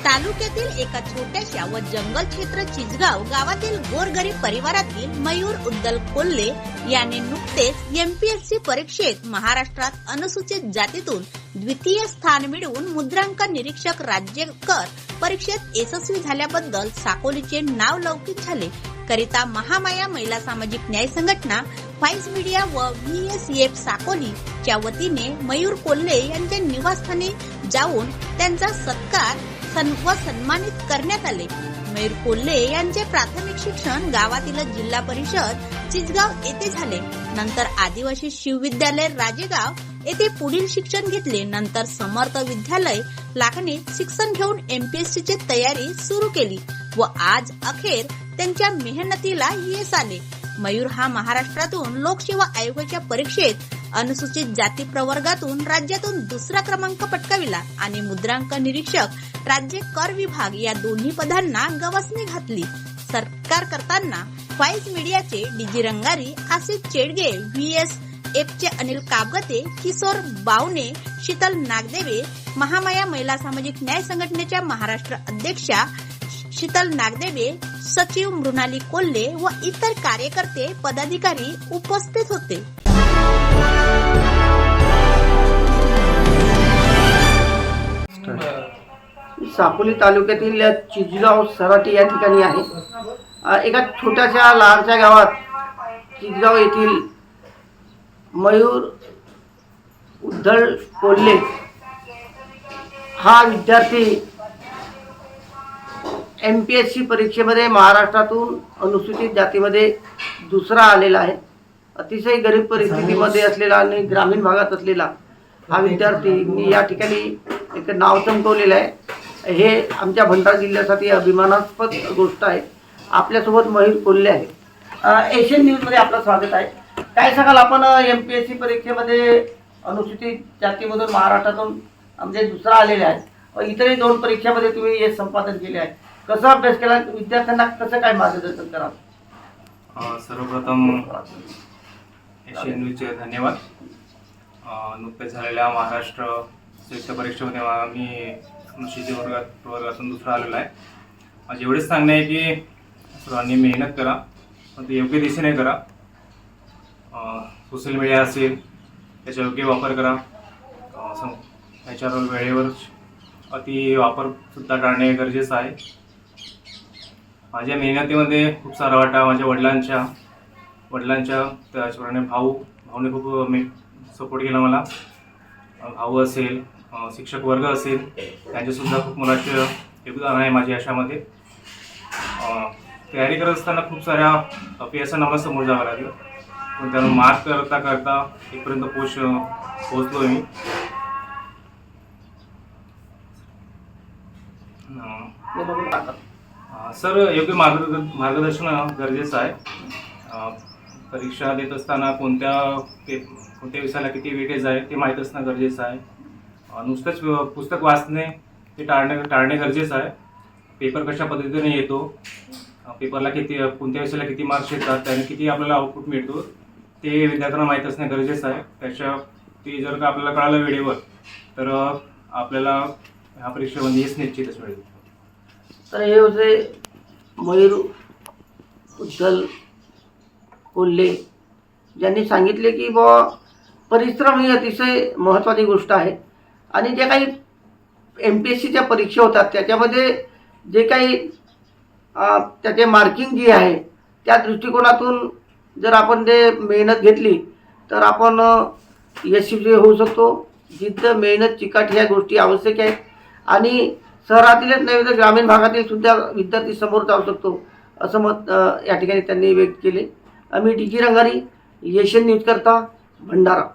तालुक्यातील एका छोट्याशा व जंगल क्षेत्र चिचगाव गावातील गोरगरीब परिवारातील मयूर उद्दल कोल्हे याने नुकतेच एमपीएससी परीक्षेत महाराष्ट्रात अनुसूचित जातीतून द्वितीय स्थान मिळवून मुद्रांकन निरीक्षक राज्य कर परीक्षेत यशस्वी झाल्याबद्दल साकोलीचे नाव लौकिक झाले. करिता महामाया महिला सामाजिक न्याय संघटना, व्हाईस मीडिया व व्हीएसएफ साकोली च्या वतीने मयूर कोल्हे यांच्या निवासस्थानी जाऊन त्यांचा सत्कार व सन्मानित करण्यात आले. मयूर कोल्हे यांचे प्राथमिक शिक्षण गावातील जिल्हा परिषद चिचगाव येथे झाले. नंतर आदिवासी शिवविद्यालय राजेगाव येथे पुढील शिक्षण घेतले. नंतर समर्थ विद्यालय लाखनीत शिक्षण घेऊन एमपीएससी ची तयारी सुरू केली व आज अखेर त्यांच्या मेहनतीला यश आले. मयूर हा महाराष्ट्रातून लोकसेवा आयोगाच्या परीक्षेत अनुसूचित जाती प्रवर्गातून राज्यातून दुसरा क्रमांक पटकाविला आणि मुद्रांकन निरीक्षक राज्य कर विभाग या दोन्ही पदांना गवसणी घातली. सरकार करताना व्हाईस मीडियाचे डीजी रंगारी, आशिष चेडगे, व्हीएसएफचे अनिल काबगते, किशोर बावणे, शीतल नागदेवे, महामाया महिला सामाजिक न्याय संघटनेच्या महाराष्ट्र अध्यक्षा शीतल नागदेवे, सचिव मृणाली कोल्हे व इतर कार्यकर्ते पदाधिकारी उपस्थित होते. साकोली तालुक्यातील चिचगाव सराटी या ठिकाणी आहे. एका छोट्याशा लहानशा गावात चिचगाव येथील मयूर उद्दल कोल्हे हा विद्यार्थी एमपीएससी परीक्षेमध्ये महाराष्ट्रातून अनुसूचित जातीमध्ये दुसरा आलेला आहे. अतिशय गरीब परिस्थितीमध्ये असलेला आणि ग्रामीण भागात असलेला हा विद्यार्थी मी या ठिकाणी एक नाव चमकवलेलं आहे. हे आमच्या भंडारा जिल्ह्यासाठी अभिमानास्पद गोष्ट आहे. आपल्यासोबत मयूर कोल्हे आहे. एशियन न्यूजमध्ये आपलं स्वागत आहे. काय सांगाल आपण एमपीएससी परीक्षेमध्ये अनुसूचित जातीमधून महाराष्ट्रातून म्हणजे दुसरा आलेले आहे. इतरही दोन परीक्षेमध्ये तुम्ही हे संपादन केले आहे. कसा अभ्यास केला, विद्यार्थ्यांना कसं काय मार्गदर्शन करा? सर्वप्रथम एशियन न्यूजचे धन्यवाद. नुकत्याच झालेल्या महाराष्ट्र संयुक्त परीक्षेमध्ये मी अनुसूचित प्रवर्गातून दुसरा आलेला आहे. माझे एवढेच सांगणे आहे की सर्वांनी मेहनत करा, पण ते योग्य दिशेने करा. सोशल मीडिया असेल त्याचा योग्य वापर करा. त्याच्यावर वेळेवर अति वापरसुद्धा टाळणे गरजेचं आहे. माझ्या मेहनतीमध्ये खूप सारा वाटा माझ्या वडिलांच्या त्याचप्रमाणे भाऊने खूप सपोर्ट केला मला. भाऊ असेल, शिक्षक वर्ग असेल, त्यांचेसुद्धा खूप मोलाचे योगदान आहे माझ्या यशामध्ये. तयारी करत असताना खूप साऱ्या अपयशांना मला समोर जावं लागलं, पण त्यानं मार्क करता करता इथपर्यंत पोहोचलो मी. सर, योग्य मार्गदर्शन गरजेचं आहे. परीक्षा देत असताना कोणत्या विषयाला किती वेटेज आहे ते माहीत असणं गरजेचं आहे. नुसतंच पुस्तक वाचणे ते टाळणे गरजेचं आहे. पेपर कशा पद्धतीने येतो, पेपरला कोणत्या विषयाला किती मार्क्स येतात, त्याने किती आपल्याला आउटपुट मिळतो ते विद्यार्थ्यांना माहीत असणे गरजेचं आहे. ते जर का आपल्याला कळालं वेळेवर तर आपल्याला ह्या परीक्षेमध्ये हेच निश्चितच मिळेल. तर हे होते मयूर उद्दल कोल्हे, ज्यांनी सांगितले की परिश्रम ही अतिशय महत्त्वाची गोष्ट आहे. आणि जे काही एमपीएससीच्या परीक्षा होतात त्याच्यामध्ये जे काही त्याचे मार्किंग जी आहे त्या दृष्टिकोनातून जर आपण ते मेहनत घेतली तर आपण यशस्वी होऊ शकतो. जिद्द, मेहनत, चिकाटी ह्या गोष्टी आवश्यक आहेत. आणि शहरातीलच नव्हे तर ग्रामीण भागातील सुद्धा विद्यार्थी समोर जाऊ शकतो असं मत या ठिकाणी त्यांनी व्यक्त केले. आम्ही डीजी रंगारी, एशियन न्यूज करता, भंडारा.